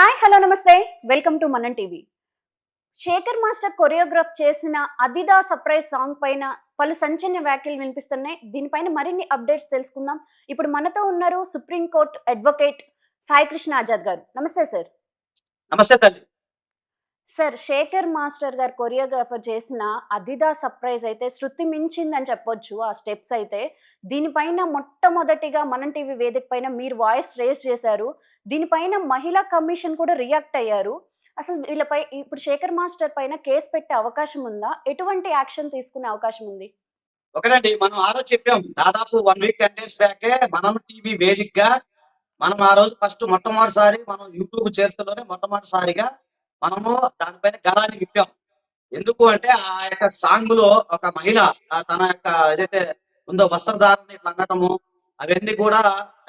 Hi hello నమస్తే welcome to మనం TV. Shekhar master choreograph చేసిన అదిదా సర్ప్రైజ్ సాంగ్ పైన పలు సంచలన వ్యాఖ్యలు వినిపిస్తున్నాయి. దీనిపైన మరిన్ని అప్డేట్స్ తెలుసుకుందాం. ఇప్పుడు మనతో ఉన్నారు supreme court advocate Sai Krishna Azad గారు. నమస్తే సార్. నమస్తే తల్లి. సార్, శేఖర్ మాస్టర్ గారు కొరియోగ్రాఫర్ చేసిన అదిదా సర్ప్రైజ్ అయితే శృతి మించిందని చెప్పొచ్చు. ఆ స్టెప్స్ అయితే దీనిపైన మొట్టమొదటిగా మనం టీవీ వేదిక పైన మీరు వాయిస్ రేస్ చేశారు. దీనిపైన మహిళా కమిషన్ కూడా రియాక్ట్ అయ్యారు. అసలు వీళ్ళపై ఇప్పుడు శేఖర్ మాస్టర్ పైన కేసు పెట్టే అవకాశం ఉందా? ఎటువంటి యాక్షన్ తీసుకునే అవకాశం ఉంది? ఒకటండి, మనం ఆ రోజు చెప్పాం. దాదాపు 1 వీక్ 10 డేస్ బ్యాకే మనం టీవీ వేదికగా మనం ఆ రోజు మొట్టమొదటిసారి మనం యూట్యూబ్ చరిత్రలోనే మొట్టమొదటిసారిగా మనము దానిపైన గళాన్ని విప్పాం. ఎందుకు అంటే ఆ యొక్క సాంగ్ లో ఒక మహిళ తన యొక్క ఏదైతే ఉందో వస్త్రధారణ ఇట్లా అనటము అవన్నీ కూడా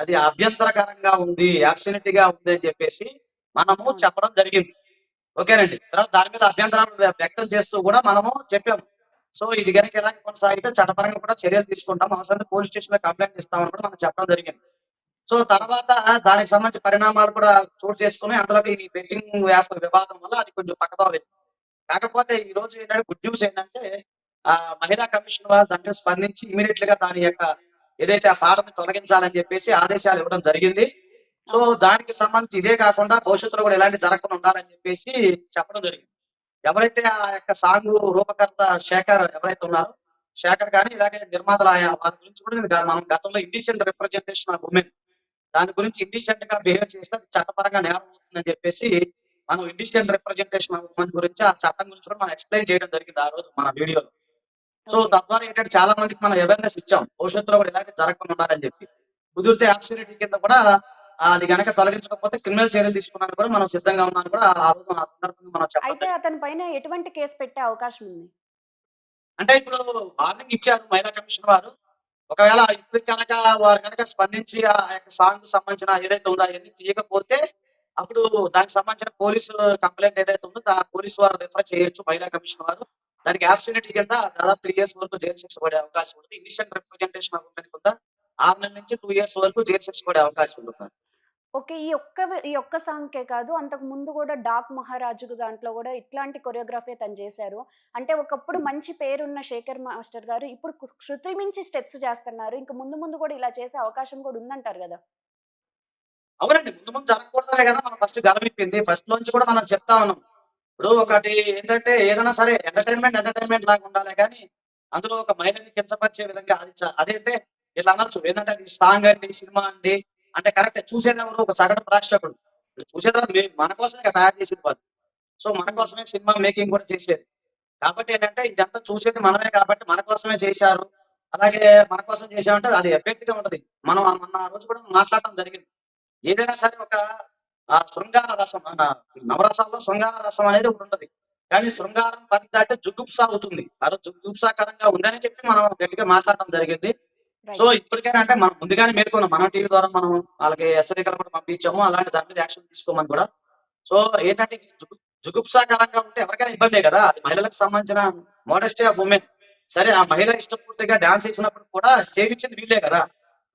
అది అభ్యంతరకరంగా ఉంది, అబ్సల్యూట్ గా ఉంది అని చెప్పేసి మనము అవును. చెప్పడం జరిగింది. ఓకేనండి. తర్వాత దాని మీద అభ్యంతరాలు వ్యక్తం చేస్తూ కూడా మనము చెప్పాము. సో ఇది గనుక ఇలాగే కొనసాగితే చట్టపరంగా కూడా చర్యలు తీసుకుంటాం. అవసరమైతే పోలీస్ స్టేషన్ లో కంప్లైంట్ ఇస్తామని కూడా మనం చెప్పడం జరిగింది. సో తర్వాత దానికి సంబంధించిన పరిణామాలు కూడా చోటు చేసుకుని అందులోకి ఈ బెట్టింగ్ యాప్ వివాదం వల్ల అది కొంచెం పక్కదో వెళ్ళింది. కాకపోతే ఈ రోజు ఏంటంటే గుడ్ న్యూస్ ఏంటంటే ఆ మహిళా కమిషన్ వారు దాంట్లో స్పందించి ఇమీడియట్ గా దాని యొక్క ఏదైతే ఆ పాటను తొలగించాలని చెప్పేసి ఆదేశాలు ఇవ్వడం జరిగింది. సో అవును. దానికి సంబంధించి ఇదే కాకుండా భవిష్యత్తులో కూడా ఎలాంటి జరగకుండా ఉండాలని చెప్పేసి చెప్పడం జరిగింది. ఎవరైతే ఆ యొక్క సాంగ్ రూపకర్త శేఖర్ ఎవరైతే ఉన్నారో శేఖర్ గాని ఇలాగే నిర్మాతలు వారి గురించి కూడా మనం గతంలో ఇండిసెంట్ రిప్రజెంటేషన్ ఆఫ్ ఉమెన్ దాని గురించి ఇండిసెంట్ గా బిహేవ్ చేస్తే అది చట్టపరంగా నేరం అవుతుందని చెప్పేసి మనం ఇండిసెంట్ రిప్రజెంటేషన్ ఆఫ్ ఉమెన్ గురించి ఆ చట్టం గురించి కూడా మనం ఎక్స్ప్లెయిన్ చేయడం జరిగింది ఆ రోజు మన వీడియోలో. So okay. తద్వారా ఏంటంటే చాలా మందికి మనం అవేర్నెస్ ఇచ్చాం భవిష్యత్తులో కూడా ఇలాంటి జరగకుండా ఉండాలని చెప్పి. కుదిరితే అబ్సల్యూట్ కింద కూడా అది గనక తొలగించకపోతే క్రిమినల్ చర్యలు తీసుకున్నాను కూడా మనం సిద్ధంగా ఉన్నాను కూడా ఆ రోజు ఆ సందర్భంగా మనం చెప్పడం అయితే జరిగింది. అతని పైన ఎటువంటి కేసు పెట్టే అవకాశం ఉంది? అంటే ఇప్పుడు వార్నింగ్ ఇచ్చారు మహిళా కమిషన్ వారు. ఒకవేళ ఇప్పుడు కనుక వారు కనుక స్పందించి ఆ యొక్క సాంగ్ సంబంధించిన ఏదైతే ఉందో అవన్నీ తీయకపోతే అప్పుడు దానికి సంబంధించిన పోలీసు కంప్లైంట్ ఏదైతే ఉందో పోలీసు వారు రిఫర్ చేయొచ్చు మహిళా కమిషన్ వారు. దానికి అబ్సల్యూట్ కింద దాదాపు 3 ఇయర్స్ వరకు జైలు శిక్ష పడే అవకాశం ఉంది. ఇనిషియల్ రిప్రజెంటేషన్ ఆఫ్ ఉమెన్ కింద 6 నెలల నుంచి 2 ఇయర్స్ వరకు జైలు శిక్ష పడే అవకాశం ఉంటుంది. ఓకే. ఈ ఒక్క సాంగ్‌కే కాదు, అంతకు ముందు గూడా 'డాక్ మహారాజు'కు దాంట్లో గూడా ఇట్లాంటి కొరియోగ్రఫీ తను జేశారు. అంటే ఒకప్పుడు మంచి పేరున్న శేఖర్ మాస్టర్ గారు ఇప్పుడు శృతి మించి స్టెప్స్ చేస్తన్నారు. ఇంక ముందు ముందు గూడా ఇలా చేసే అవకాశం గూడా ఉందంటారు గదా! అవునండి. ముందు ముందు జరగకూడదనే కదా మనం ఫస్ట్ గలమెత్తింది. ఫస్ట్ నుంచి కూడా మనం చెప్తా ఉన్నాం. ఇప్పుడు ఒకటి ఏంటంటే ఏదైనా సరే ఎంటర్‌టైన్‌మెంట్ లాగా ఉండాలే గానీ, అందులో ఒక మహిళని కించపరిచే విధంగా అది అదేంటే ఇట్లా అనొచ్చు. ఏందంటే అది సాంగ్ అండి, సినిమా అండి అంటే కరెక్టే. చూసేదెవరు? ఒక సగటు ప్రేక్షకుడు. ఇప్పుడు చూసేదెవరు? మన కోసమే కదా తయారు చేసింది వాళ్ళు. సో, మన హ్మ్. కోసమే సినిమా మేకింగ్ కూడా చేసేది. కాబట్టి ఏంటంటే ఇదంతా చూసేది మనమే కాబట్టి మన కోసమే చేశారు. అలాగే మన కోసం చేశామంటే అది ఎఫెక్ట్‌గా ఉంటది. మనం మొన్న ఆ రోజు కూడా మాట్లాడటం జరిగింది. ఏదైనా సరే ఒక శృంగార రసం నవరసాల్లో శృంగార రసం అనేది ఒకటుంటది. కానీ శృంగారం పది దాటితే జుగుప్స అవుతుంది. ఆ రోజు జుగుప్సాకరంగా ఉందని చెప్పి మనం గట్టిగా మాట్లాడటం జరిగింది. So, right. ఇప్పటికైనా అంటే మనం ముందుగానే మేలుకున్నాం. మనం టీవీ ద్వారా మనం వాళ్ళకి హెచ్చరికలు కూడా పంపించాము. అలాంటి దాని మీద యాక్షన్ తీసుకోమని కూడా. సో, ఏంటంటే ఇది జుగుప్సాకరంగా ఉంటే ఎవరికైనా ఇబ్బందే కదా! అది మహిళలకు సంబంధించిన మోడెస్టీ ఆఫ్ వుమెన్. సరే ఆ మహిళ ఇష్టపూర్తిగా డాన్స్ చేసినప్పుడు కూడా చేపించింది వీళ్ళే కదా!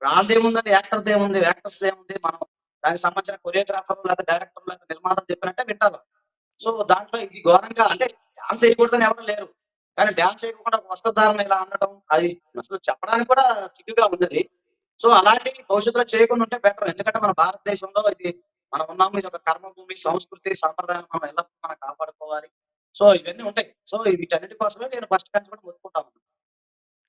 ఆళ్ళదేముందండి యాక్టర్‌దేముంది, యాక్ట్రెస్‌దేముంది. మనం దానికి సంబంధించిన కొరియోగ్రాఫర్ లేకపోతే డైరెక్టర్ లేకపోతే నిర్మాతలు చెప్పినట్టే వింటారు. So, yes. దాంట్లో ఇది ఘోరంగా అంటే డాన్స్ చేయకూడదని ఎవరు లేరు. కానీ డాన్స్ చేయకుండా వస్త్రధారణ ఇలా ఉండటం అది అసలు చెప్పడానికి కూడా సిగ్గుగా ఉందది. సో, అలాంటివి భవిష్యత్తులో చేయకుండా ఉంటే బెటర్. ఎందుకంటే మన భారతదేశంలో ఇది మనం ఉన్నాము. ఇదొక కర్మభూమి, సంస్కృతి, సంప్రదాయం మనం ఎల్లప్పుడూ మనం కాపాడుకోవాలి. సో, ఇవన్నీ ఉంటాయి. సో, వీటన్నిటి కోసమే నేను ఫస్ట్ నుంచి కూడా మొత్తుకుంటాను.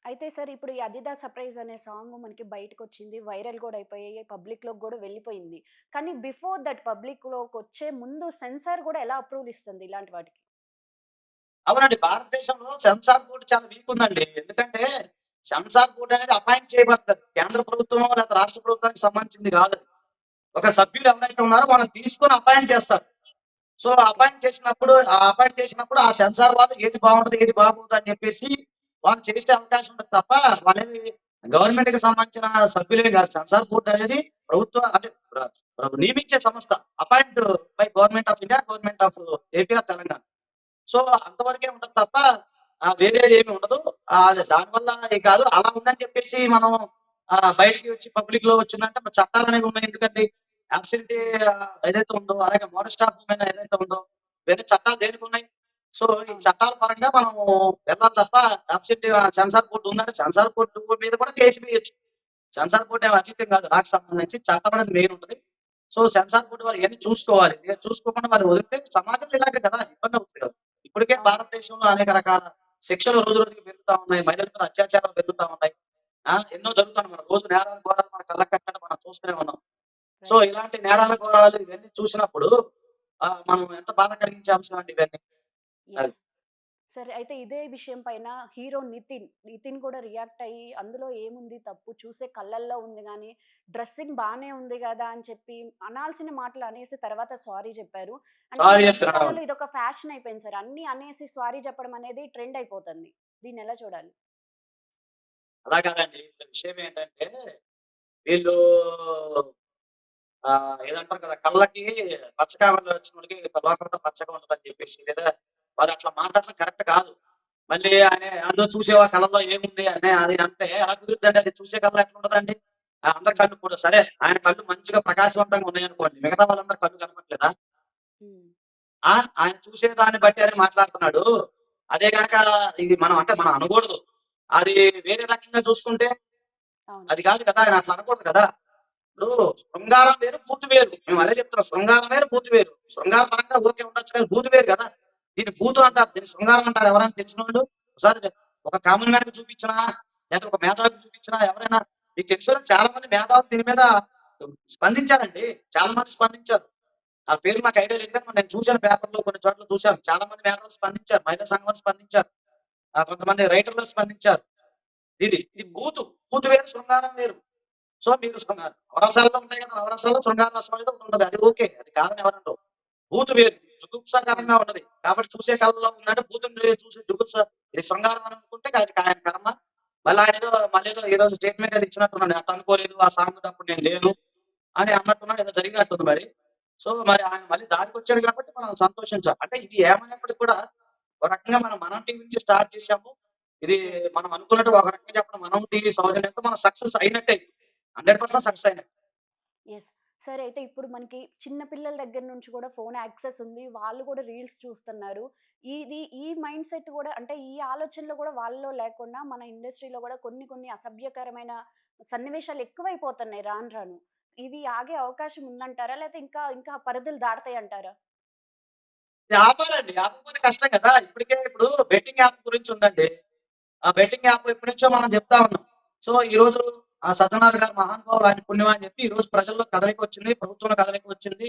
అయితే సార్, ఇప్పుడు ఈ 'అదిదా సర్ప్రైజ్' అనే సాంగ్ మనకి బయటకొచ్చింది. వైరల్ గూడా అయిపోయి పబ్లిక్‌లోకి గూడా వెళ్ళిపోయింది. కానీ బిఫోర్ దట్ పబ్లిక్‌లోకొచ్చే ముందు సెన్సార్ గూడా ఎలా అప్రూవల్ ఇస్తుంది ఇలాంటి వాటికి? అవునండి. భారతదేశంలో సెన్సార్ బోర్డ్ చాలా వీక్ ఉందండి. ఎందుకంటే సెన్సార్ బోర్డ్ అనేది అపాయింట్ చేయబడతది. కేంద్ర ప్రభుత్వమో లేదా రాష్ట్ర ప్రభుత్వానికి సంబంధించింది కాదది. ఒక సభ్యులు ఎవరైతే ఉన్నారో వాళ్ళని తీసుకొని అపాయింట్ చేస్తారు. So, okay. అపాయింట్ చేసినప్పుడు ఆ సెన్సార్ వాళ్ళు ఏది బాగుంటది, ఏది బాగోదు అని చెప్పేసి వాళ్ళు చేసే అవకాశం ఉంటది తప్ప వాళ్ళేమి గవర్నమెంట్‌కి సంబంధించిన సభ్యులేమి కాదు. సెన్సార్ బోర్డ్ అనేది ప్రభుత్వ అంటే నియమించే సంస్థ. Appoint by government of India, government of AP or Telangana. So, అంతవరకే ఉంటది తప్ప వేరేదేమి ఉండదు. దానివల్ల కాదు. అలా ఉందని చెప్పేసి మనం బయటికి వచ్చి పబ్లిక్‌లో వచ్చిందంటే మరి చట్టాలనేవి ఉన్నాయి ఎందుకండి? అబ్సెంటీ ఏదైతే ఉందో, అలాగే మోడెస్ట్ ఆఫ్ ఉమెన్ ఏదైతే ఉందో, వేరే చట్టాలు దేనికున్నాయి? సో, ఈ అవును. చట్టాల పరంగా మనము వెళ్ళాలి తప్ప అబ్సెంటీ సెన్సార్ బోర్డ్ ఉందంటే సెన్సార్ బోర్డ్ మీద కూడా కేసు వేయొచ్చు. సెన్సార్ బోర్డ్ ఏమి అతీతం కాదు. నాకు సంబంధించి చట్టం అనేది మెయిన్ ఉంటది. సో, సెన్సార్ బోర్డ్ వాళ్ళు ఇయన్నీ చూసుకోవాలి. ఇక చూసుకోకుండా మరి వదిలితే సమాజంలో ఇలాగే కదా! ఇబ్బంది అవుతుంది కదా! ఇప్పటికే అవును. భారతదేశంలో అనేక రకాల శిక్షలు రోజు రోజుకి పెరుగుతా ఉన్నాయి. మహిళల మీద అత్యాచారాలు పెరుగుతా ఉన్నాయి. ఎన్నో జరుగుతున్నాయి. మనం రోజు నేరాలు, ఘోరాలు మన కళ్ళకి కట్టినట్టు మనం చూస్తూనే ఉన్నాం. So, right. ఇలాంటి నేరాలు, ఘోరాలు ఇవన్నీ చూసినప్పుడు మనం ఎంత బాధ కలిగించే అంశం అండి ఇవన్నీ. యెస్. అది. సరే అయితే ఇదే విషయం పైన హీరో నితిన్ కూడా రియాక్ట్ అయ్యి అందులో ఏముంది తప్పు చూసే కళ్ళల్లో ఉంది గానీ, డ్రెస్సింగ్ బానే ఉంది గదా! అని చెప్పి అనాల్సిన మాటలు అనేసి తర్వాత సారీ చెప్పారు. అంటే ఈ సారీ మధ్య చెప్తున్నాను. కాలంలో ఇదొక ఫ్యాషన్ అయిపోయింది సార్. అన్నీ అనేసి సారీ చెప్పడం అనేది ట్రెండ్ అయిపోతుంది. దీన్నెలా చూడాలి? అలా కాదండి. ఇక్కడ విషయం ఏంటంటే వీళ్ళు ఏదంటారు కదా! కళ్ళకి పచ్చ కామెర్లు వచ్చినోడికి లోకమంతా పచ్చగా ఉంటదని చెప్పేసి లేదా వాళ్ళు అట్లా మాట్లాడడం కరెక్ట్ కాదు. మళ్ళీ అందులో చూసేవా కళ్ళలో ఏముంది అని అది అంటే ఎలా కుదురుద్దండి? అది చూసే కళ్ళలో ఎట్లుంటదండి? అందరి హ్మ్. కళ్ళు కూడా సరే ఆయన కళ్ళు మంచిగా ప్రకాశవంతంగా ఉన్నాయనుకోండి. మిగతా వాళ్ళందరి కళ్ళు కనపట్లేదా? హ్మ్. ఆ! ఆయన చూసే దాన్ని బట్టి అని మాట్లాడుతున్నాడు. అదే గనక ఇది మనం అనకూడదు. అది వేరే రకంగా చూసుకుంటే అవును. అది కాదు కదా! ఆయన అట్లా అనకూడదు కదా! ఇప్పుడు శృంగారం వేరు, బూతు వేరు. మేము అదే చెప్తున్నాం. శృంగారం వేరు, బూతు వేరు. శృంగార పరంగా ఓకే ఉండొచ్చు కానీ బూతు వేరు కదా! దీన్ని బూతు హ్మ్. అంటారు. దీన్ని శృంగారం అంటారు. ఎవరైనా తెలిసినోళ్ళు ఒకసారి ఒక కామన్ మ్యాన్‌కి చూపించినా, లేతే ఒక మేధావికి చూపించినా ఎవరైనా మీకు తెలుసో చాలా మంది మేధావులు దీని మీద స్పందించారండి. చాలా మంది స్పందించారు. ఆ పేర్లు నాకు ఐడియా లేదు కానీ నేను చూసాను పేపర్‌లో కొన్ని చోట్ల చూసాను. చాలా మంది మేధావులు స్పందించారు. మహిళా సంఘాలు స్పందించారు. కొంతమంది రైటర్లు స్పందించారు. ఇది హ్మ్. బూతు. బూతు వేరు, శృంగారం వేరు. సో, మీరు నవరసాల్లో ఉంటాయి కదా! నవరసాల్లో శృంగార రసం అనేది ఒకటుంటది. అది ఓకే. అది కాదని ఎవరనరు. బూతు వేరు. అవును. జుగుప్సాకరంగా ఉన్నది. కాబట్టి చూసే కళ్ళలో ఉందంటే బూతుని చూసి జుగుప్స ఇది శృంగారం అని అనుకుంటే అది ఆయన కర్మ. మళ్ళేదో ఈరోజు స్టేట్‌మెంట్ ఏదో ఇచ్చినట్టున్నాడు. అట్ట అనుకోలేదు. ఆ సాంగ్ అప్పుడు నేను లేను అని అన్నట్టున్నాడు. ఏదో జరిగినట్టుంది మరి. సో, మరి ఆయన మళ్ళీ దారికొచ్చాడు కాబట్టి మనం సంతోషించాలి. అంటే ఇది ఏమైనప్పటికి కూడా ఒక రకంగా మనం టీవీ నుంచి స్టార్ట్ చేసాము. ఇది యెస్. మనం అనుకున్నట్టు ఒక రకంగా చెప్పడం మనం టీవీ సౌజన్యంతో మనం సక్సెస్ అయినట్టే. 100% సక్సెస్ ఎగ్జాక్ట్‌లీ. అయినట్టు. యెస్. సరే అయితే ఇప్పుడు మనకి చిన్న పిల్లల దగ్గర నుంచి కూడా ఫోన్ యాక్సెస్ ఉంది. వాళ్ళు కూడా రీల్స్ చూస్తున్నారు. ఈ మైండ్ సెట్ కూడా అంటే ఈ ఆలోచనలు కూడా వాళ్ళలో లేకుండా మన ఇండస్ట్రీలో కూడా కొన్ని కొన్ని అసభ్యకరమైన సన్నివేశాలు ఎక్కువైపోతున్నాయి రాను రాను. ఇవి ఆగే అవకాశం ఉందంటారా? లేతే ఇంకా ఇంకా పరిధులు దాటుతాయంటారా? ఇది ఆపాలండి. ఆపకపోతే కష్టం కదా! ఇప్పుడు బెట్టింగ్ యాప్ గురించి ఉందండి. ఆ బెట్టింగ్ యాప్ ఎప్పటినుంచో మనం చెప్తా ఉన్నాం. సో, ఈరోజు సజ్జనార్ గారు మహానుభావులు ఆయన పుణ్యం అని చెప్పి ఈరోజు ప్రజల్లో కదలికొచ్చింది. ప్రభుత్వంలో కదలికొచ్చింది.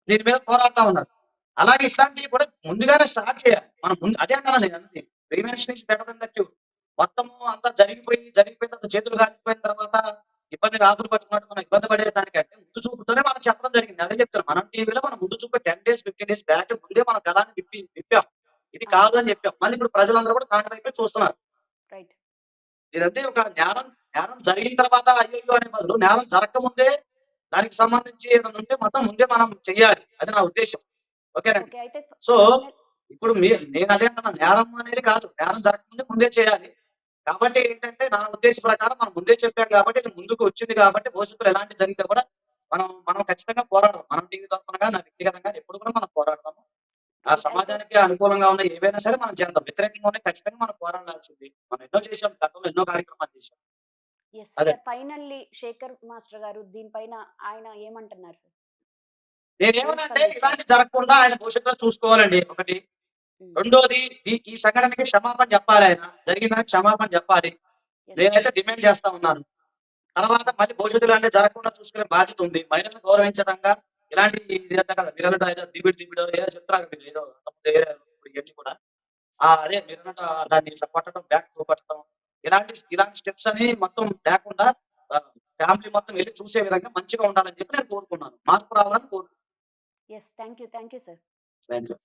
దీని మీద పోరాడుతా ఉన్నారు. అలాగే ఇట్లాంటివి కూడా ముందుగానే స్టార్ట్ చేయాలి. మనం ముందు అదే అంటున్నాను నేనన్నది. Prevention is better than the cure. మొత్తము అంతా జరిగిపోయిన తర్వాత చేతులు కాలిపోయిన తర్వాత ఇబ్బందిగా ఆతులు పట్టుకున్నట్టు మనం ఇబ్బంది పడేదానికంటే ముందు చూపుతోనే మనం చెప్పడం జరిగింది. అదే చెప్తున్నా. మనం టీవీలో మనం ముందు చూపు 10 డేస్, 15 డేస్ బ్యాక్ ముందే మన గళాన్ని విప్పాం. ఇది అవును. కాదు అని చెప్పాం. మళ్ళీ ఇప్పుడు ప్రజలందరూ కూడా దాని వైపే చూస్తున్నారు. రైట్. ఇదంతే ఒక నేరం జరిగిన తర్వాత అయ్యయ్యో! అనే బదులు నేరం జరగకముందే దానికి సంబంధించి ఏదైనా ఉంటే మొత్తం ముందే మనం చెయ్యాలి. అది నా ఉద్దేశ్యం. ఓకేనండి. ఓకే. అయితే సో, ఫైనల్ ఇప్పుడు నేనదే అంటున్నాను. నేరం అనేది కాదు. నేరం జరగకముందే ముందే చేయాలి. కాబట్టి ఏంటంటే నా ఉద్దేశ ప్రకారం మనం ముందే చెప్పాం కాబట్టి ఇది ముందుకు వచ్చింది కాబట్టి భవిష్యత్తులో ఎలాంటిది జరిగితే కూడా మనం ఖచ్చితంగా పోరాడదాం. మనం టీవీ తరపునగా నా వ్యక్తిగతంగా ఎప్పుడు కూడా మనం పోరాడదాము. ఆ రైట్. అయితే సమాజానికి అనుకూలంగా ఉన్న ఏవైనా సరే మనం చేద్దాం. వ్యతిరేకంగా ఉన్నాయి ఖచ్చితంగా మనం పోరాడాల్సింది. మనం ఎన్నో చేసాం. గతంలో ఎన్నో కార్యక్రమాలు చేసాం. యెస్. అదే. సార్ ఫైనల్లీ శేఖర్ మాస్టర్ గారు దీనిపైన ఆయన ఏమంటున్నారు సార్? ఏం నేనేమనంటే స్పందించారు? ఇలాంటివి జరగకుండా ఆయన భవిష్యత్తులో చూసుకోవాలండి ఒకటి. హ్మ్. రెండోది ఈ సంఘటనకి క్షమాపణ చెప్పాలాయన. జరిగిన దానికి క్షమాపణ చెప్పాలి. యెస్. నేనైతే డిమాండ్ చేస్తా ఉన్నాను. తర్వాత మళ్ళీ భవిష్యత్తులో అంటే జరగకుండా చూసుకునే బాధ్యత ఉంది. మహిళలను గౌరవించడంగా ఇలాంటి ఇది అంట కదా! మీరన్నట్టు ఏదో దివిడో ఏదో చెప్తున్నారు మీరు ఏదో ఇప్పుడు ఇయన్నీ కూడా. అదే మీరన్నట్టు దాన్ని ఇట్లా కొట్టడం, బ్యాక్ కొట్టడం ఇలాంటి స్టెప్స్ అని మొత్తం లేకుండా ఫ్యామిలీ మొత్తం వెళ్లి చూసే విధంగా మంచిగా ఉండాలని చెప్పి నేను కోరుకున్నాను. మార్పు రావాలని కోరుకున్నాను. Yes. Thank you. Thank you sir. Thank you.